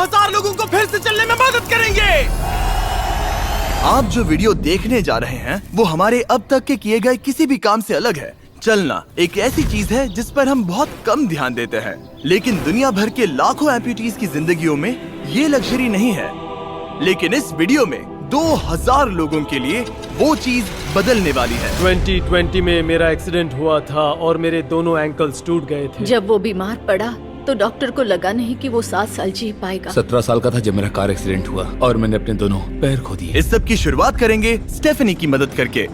2,000 लोगों को फिर से चलने में मदद करेंगे। आप जो वीडियो देखने जा रहे हैं वो हमारे अब तक के किए गए किसी भी काम से अलग है। चलना एक ऐसी चीज है जिस पर हम बहुत कम ध्यान देते हैं, लेकिन दुनिया भर के लाखों एम्पुटीज की जिंदगियों में ये लग्जरी नहीं है। लेकिन इस वीडियो में 2,000 लोगों के लिए वो चीज बदलने वाली है। 2020 में मेरा एक्सीडेंट हुआ था और मेरे दोनों एंकल्स टूट गए थे। जब वो बीमार पड़ा तो डॉक्टर को लगा नहीं कि वो 7 साल जी पाएगा। 17 साल का था जब मेरा कार एक्सीडेंट हुआ और मैंने अपने दोनों पैर खो दिए। इस सब की शुरुआत करेंगे स्टेफनी की मदद करके।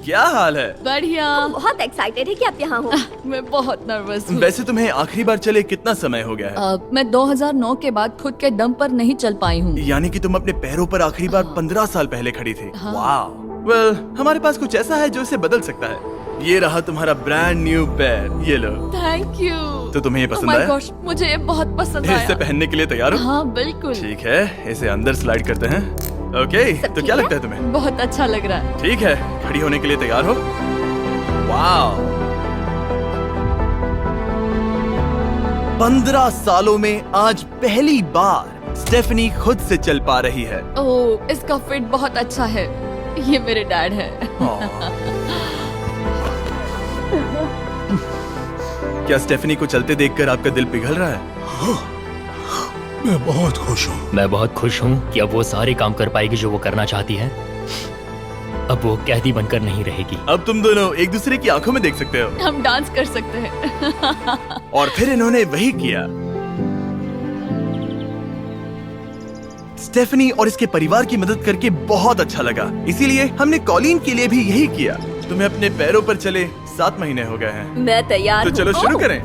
क्या हाल है? बढ़िया। बहुत एक्साइटेड है कि आप यहाँ हो। मैं बहुत नर्वस हूँ। वैसे तुम्हें आखिरी बार चले कितना समय हो गया है? मैं 2009 के बाद खुद के दम पर नहीं चल पाई हूँ। यानी कि तुम अपने पैरों पर आखिरी बार 15 साल पहले खड़ी थी। वाह। वेल, हमारे पास कुछ ऐसा है जो इसे बदल सकता है। ये रहा तुम्हारा ब्रांड न्यू पैर, ये लो। Thank you. तो तुम्हें ये Oh पसंद my आया? gosh, मुझे ये बहुत पसंद आया। इसे पहनने के लिए तैयार हो? हाँ बिल्कुल। ठीक है, इसे अंदर स्लाइड करते हैं। ओके, तो क्या लगता है तुम्हें? बहुत अच्छा लग रहा है। ठीक है, खड़ी होने के लिए तैयार हो? वाह। 15 सालों में आज पहली बार स्टेफनी खुद से चल पा रही है। ओह, इसका फिट बहुत अच्छा है। ये मेरे डैड है। क्या स्टेफनी को चलते देखकर आपका दिल पिघल रहा है? मैं बहुत खुश हूँ। मैं बहुत खुश हूँ कि अब वो सारे काम कर पाएगी जो वो करना चाहती है। अब वो कैदी बनकर नहीं रहेगी। अब तुम दोनों एक दूसरे की आंखों में देख सकते हो। हम डांस कर सकते हैं। और फिर इन्होंने वही किया। स्टेफनी और इसके परिवार की मदद करके बहुत अच्छा लगा, इसीलिए हमने कॉलिन के लिए भी यही किया। तुम्हें अपने पैरों पर चले 7 महीने हो गए हैं। मैं तैयार तो चलो शुरू करें।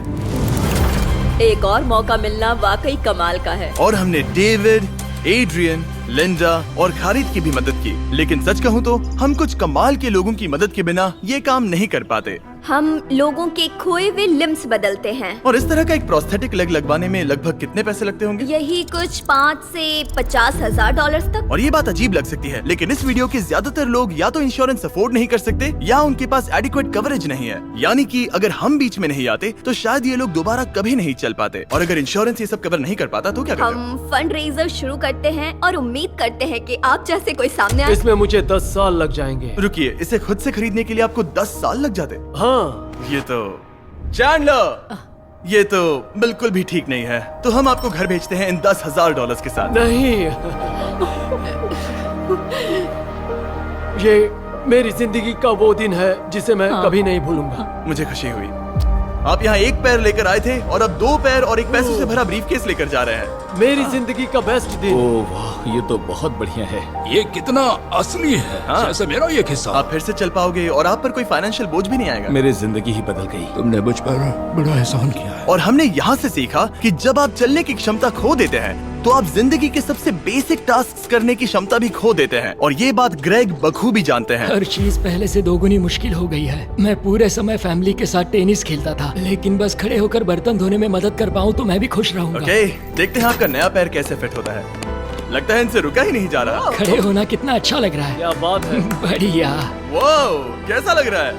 एक और मौका मिलना वाकई कमाल का है। और हमने डेविड, एड्रियन, लिंडा और खालिद की भी मदद की। लेकिन सच कहूँ तो हम कुछ कमाल के लोगों की मदद के बिना ये काम नहीं कर पाते। हम लोगों के खोए हुए लिम्स बदलते हैं। और इस तरह का एक प्रोस्थेटिक लेग लगवाने में लगभग कितने पैसे लगते होंगे? यही कुछ 5 से 50 हजार डॉलर तक। और ये बात अजीब लग सकती है, लेकिन इस वीडियो के ज्यादातर लोग या तो इंश्योरेंस अफोर्ड नहीं कर सकते या उनके पास एडिक्वेट कवरेज नहीं है। यानी कि अगर हम बीच में नहीं आते तो शायद ये लोग दोबारा कभी नहीं चल पाते। और अगर इंश्योरेंस ये सब कवर नहीं कर पाता तो क्या करते? हम फंड रेजर शुरू करते हैं और उम्मीद करते हैं कि आप जैसे कोई सामने आए। इसमें मुझे 10 साल लग जाएंगे। रुकिए, इसे खुद से खरीदने के लिए आपको 10 साल लग जाते? हाँ। ये तो चैंडलर, ये तो बिल्कुल भी ठीक नहीं है। तो हम आपको घर भेजते हैं इन $10,000 के साथ। नहीं, ये मेरी जिंदगी का वो दिन है जिसे मैं कभी नहीं भूलूंगा। मुझे खुशी हुई। आप यहाँ एक पैर लेकर आए थे और अब 2 पैर और एक पैसों से भरा ब्रीफकेस लेकर जा रहे हैं। मेरी जिंदगी का बेस्ट दिन। ओह वाह, ये तो बहुत बढ़िया है। ये कितना असली है। हाँ। जैसे मेरा ये किस्सा। आप फिर से चल पाओगे और आप पर कोई फाइनेंशियल बोझ भी नहीं आएगा। मेरी जिंदगी ही बदल गई। तुमने मुझ पर बड़ा एहसान किया है। और हमने यहाँ से सीखा कि जब आप चलने की क्षमता खो देते हैं तो आप जिंदगी के सबसे बेसिक टास्क करने की क्षमता भी खो देते हैं। और ये बात ग्रेग बखूबी जानते हैं। हर चीज पहले से दोगुनी मुश्किल हो गई है। मैं पूरे समय फैमिली के साथ टेनिस खेलता था, लेकिन बस खड़े होकर बर्तन धोने में मदद कर पाऊँ तो मैं भी खुश रहूंगा। ओके, देखते हैं आपका नया पैर कैसे फिट होता है। लगता है इनसे रुका ही नहीं जा रहा। खड़े होना कितना अच्छा लग रहा है। क्या बात है। बढ़िया। वाओ, कैसा लग रहा है?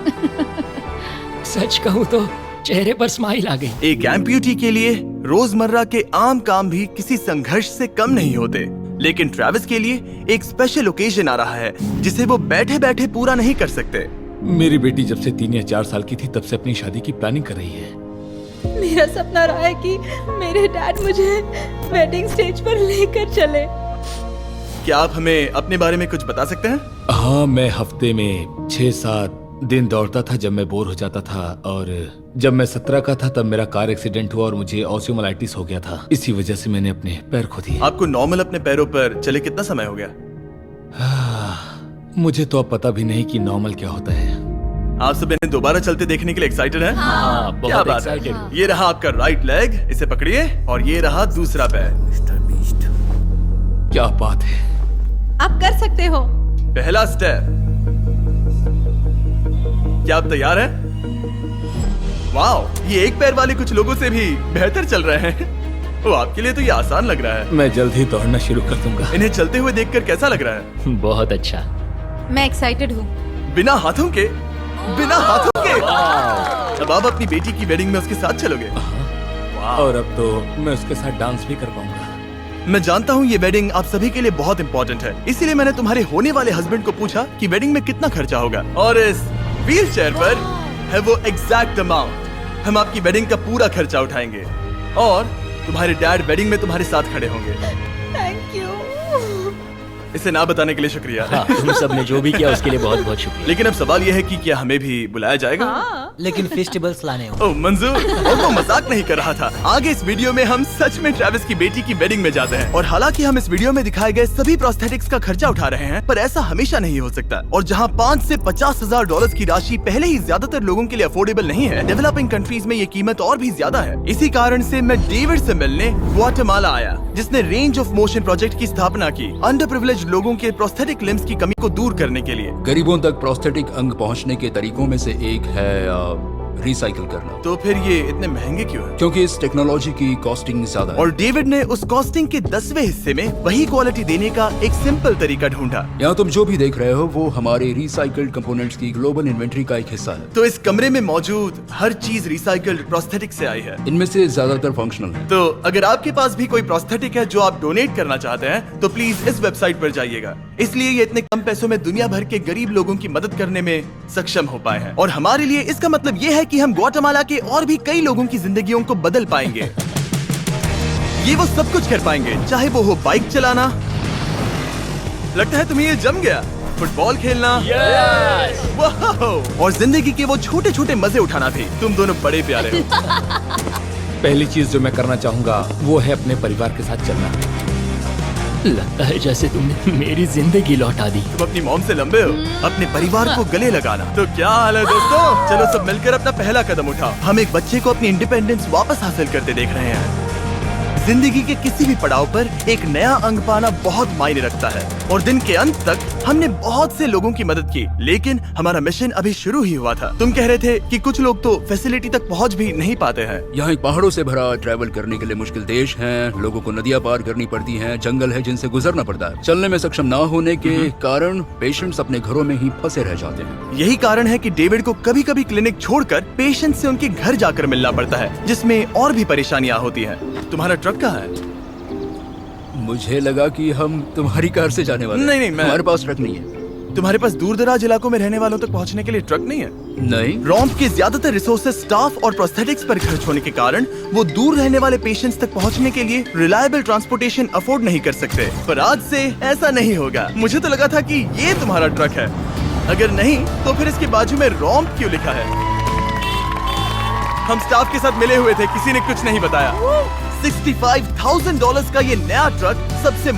सच कहूँ तो चेहरे पर स्माइल आ गई। एक एम्प्यूटी के लिए रोजमर्रा के आम काम भी किसी संघर्ष से कम नहीं होते, लेकिन ट्रेविस के लिए एक स्पेशल ओकेजन आ रहा है जिसे वो बैठे बैठे पूरा नहीं कर सकते। मेरी बेटी जब से 3 या 4 साल की थी तब से अपनी शादी की प्लानिंग कर रही है। मेरा सपना रहा है कि मेरे डैड मुझे वेडिंग स्टेज पर लेकर चले। क्या आप हमें अपने बारे में कुछ बता सकते हैं? हाँ, मैं हफ्ते में 6-7 दिन दौड़ता था जब मैं बोर हो जाता था। और जब मैं 17 का था तब मेरा कार एक्सीडेंट हुआ और मुझे ऑस्टियोमाइलाइटिस हो गया था। इसी वजह से मैंने अपने पैर खो दिए। आपको नॉर्मल अपने पैरों पर चले कितना समय हो गया? मुझे तो अब पता भी नहीं कि नॉर्मल क्या होता है। आप सब इन्हें दोबारा चलते देखने के लिए एक्साइटेड हैं? हाँ, क्या बहुत बात है। एक्साइटेड। ये रहा आपका राइट लेग, इसे पकड़िए। और ये रहा दूसरा पैर। क्या बात है। आप कर सकते हो। पहला स्टेप। क्या आप तैयार हैं? वाओ, ये एक पैर वाले कुछ लोगों से भी बेहतर चल रहे हैं। वो आपके लिए तो ये आसान लग रहा है। मैं जल्द ही दौड़ना शुरू कर दूंगा। इन्हें चलते हुए देखकर कैसा लग रहा है? बहुत अच्छा। मैं एक्साइटेड हूँ। बिना हाथों के? बिना हाथों के? अब आप अपनी बेटी की वेडिंग में उसके साथ चलोगे? और अब तो मैं उसके साथ डांस भी कर पाऊंगा। मैं जानता हूँ ये वेडिंग आप सभी के लिए बहुत इंपॉर्टेंट है, इसीलिए मैंने तुम्हारे होने वाले हस्बैंड को पूछा कि वेडिंग में कितना खर्चा होगा, और इस व्हील चेयर पर है वो एग्जैक्ट अमाउंट। हम आपकी वेडिंग का पूरा खर्चा उठाएंगे और तुम्हारे डैड वेडिंग में तुम्हारे साथ खड़े होंगे। Thank you. इसे ना बताने के लिए शुक्रिया। हाँ, तुम सब ने जो भी किया उसके लिए बहुत बहुत शुक्रिया। लेकिन अब सवाल यह है कि क्या हमें भी बुलाया जाएगा? लेकिन फेस्टिवल्स लाने हो। ओह मंजूर, और वो मजाक नहीं कर रहा था। आगे इस वीडियो में हम सच में ट्रेविस की बेटी की वेडिंग में जाते हैं, और हालांकि हम इस वीडियो में दिखाए गए सभी प्रोस्थेटिक्स का खर्चा उठा रहे हैं, पर ऐसा हमेशा नहीं हो सकता। और जहां 5 से 50,000 डॉलर्स की राशि पहले ही ज्यादातर लोगों के लिए अफोर्डेबल नहीं है, डेवलपिंग कंट्रीज में ये कीमत और भी ज्यादा है। इसी कारण से मैं डेविड से मिलने ग्वाटेमाला आया, जिसने रेंज ऑफ मोशन प्रोजेक्ट की स्थापना की अंडर प्रिविलेज्ड लोगों के प्रोस्थेटिक लिम्स की कमी को दूर करने के लिए। गरीबों तक प्रोस्थेटिक अंग पहुंचने के तरीकों में से एक है रिसाइकिल करना। तो फिर ये इतने महंगे क्यों है? क्योंकि इस टेक्नोलॉजी की कॉस्टिंग ज्यादा है। और डेविड ने उस कॉस्टिंग के 10वें हिस्से में वही क्वालिटी देने का एक सिंपल तरीका ढूंढा। यहाँ तुम जो भी देख रहे हो वो हमारे रिसाइकल्ड कंपोनेंट्स की ग्लोबल इन्वेंट्री का एक हिस्सा है। तो इस कमरे में मौजूद हर चीज रिसाइकल्ड प्रोस्थेटिक से आई है। इनमें से ज्यादातर फंक्शनल है। तो अगर आपके पास भी कोई प्रोस्थेटिक है जो आप डोनेट करना चाहते हैं, तो प्लीज इस वेबसाइट पर जाइएगा। इसलिए ये इतने कम पैसों में दुनिया भर के गरीब लोगों की मदद करने में सक्षम हो पाए हैं। और हमारे लिए इसका मतलब ये है कि हम ग्वाटेमाला के और भी कई लोगों की जिंदगियों को बदल पाएंगे। ये वो सब कुछ कर पाएंगे, चाहे वो हो बाइक चलाना, लगता है तुम्हें ये जम गया, फुटबॉल खेलना, वाह, और जिंदगी के वो छोटे छोटे मजे उठाना भी। तुम दोनों बड़े प्यारे हो। पहली चीज जो मैं करना चाहूंगा वो है अपने परिवार के साथ चलना। लगता है जैसे तुमने मेरी जिंदगी लौटा दी। तुम अपनी मॉम से लंबे हो, अपने परिवार को गले लगाना। तो क्या हाल है दोस्तों? चलो सब मिलकर अपना पहला कदम उठाओ। हम एक बच्चे को अपनी इंडिपेंडेंस वापस हासिल करते देख रहे हैं। जिंदगी के किसी भी पड़ाव पर एक नया अंग पाना बहुत मायने रखता है, और दिन के अंत तक हमने बहुत से लोगों की मदद की, लेकिन हमारा मिशन अभी शुरू ही हुआ था। तुम कह रहे थे कि कुछ लोग तो फैसिलिटी तक पहुंच भी नहीं पाते हैं। यहाँ एक पहाड़ों से भरा ट्रैवल करने के लिए मुश्किल देश है, लोगों को नदियाँ पार करनी पड़ती हैं, जंगल है जिनसे गुजरना पड़ता है। चलने में सक्षम ना होने के कारण पेशेंट्स अपने घरों में ही फंसे रह जाते हैं। यही कारण है कि डेविड को कभी कभी क्लिनिक छोड़कर पेशेंट से उनके घर जाकर मिलना पड़ता है, जिसमें और भी परेशानियां होती हैं। तुम्हारा ट्रक कहाँ है? मुझे लगा कि हम तुम्हारी कार से जाने वाले हैं। नहीं, हमारे पास ट्रक नहीं है। तुम्हारे पास दूर दराज इलाकों में रहने वालों तक पहुंचने के लिए ट्रक नहीं है? नहीं। रॉम्प के ज्यादातर रिसोर्सेज स्टाफ और प्रोस्थेटिक्स पर खर्च होने के कारण वो दूर रहने वाले पेशेंट्स तक पहुंचने के लिए रिलायबल ट्रांसपोर्टेशन अफोर्ड नहीं कर सकते। पर आज से ऐसा नहीं होगा। मुझे तो लगा था कि ये तुम्हारा ट्रक है। अगर नहीं तो फिर इसके बाजू में रॉम्प क्यों लिखा है? हम स्टाफ के साथ मिले हुए थे, किसी ने कुछ नहीं बताया। $65,000 का ये नया ट्रक सबसे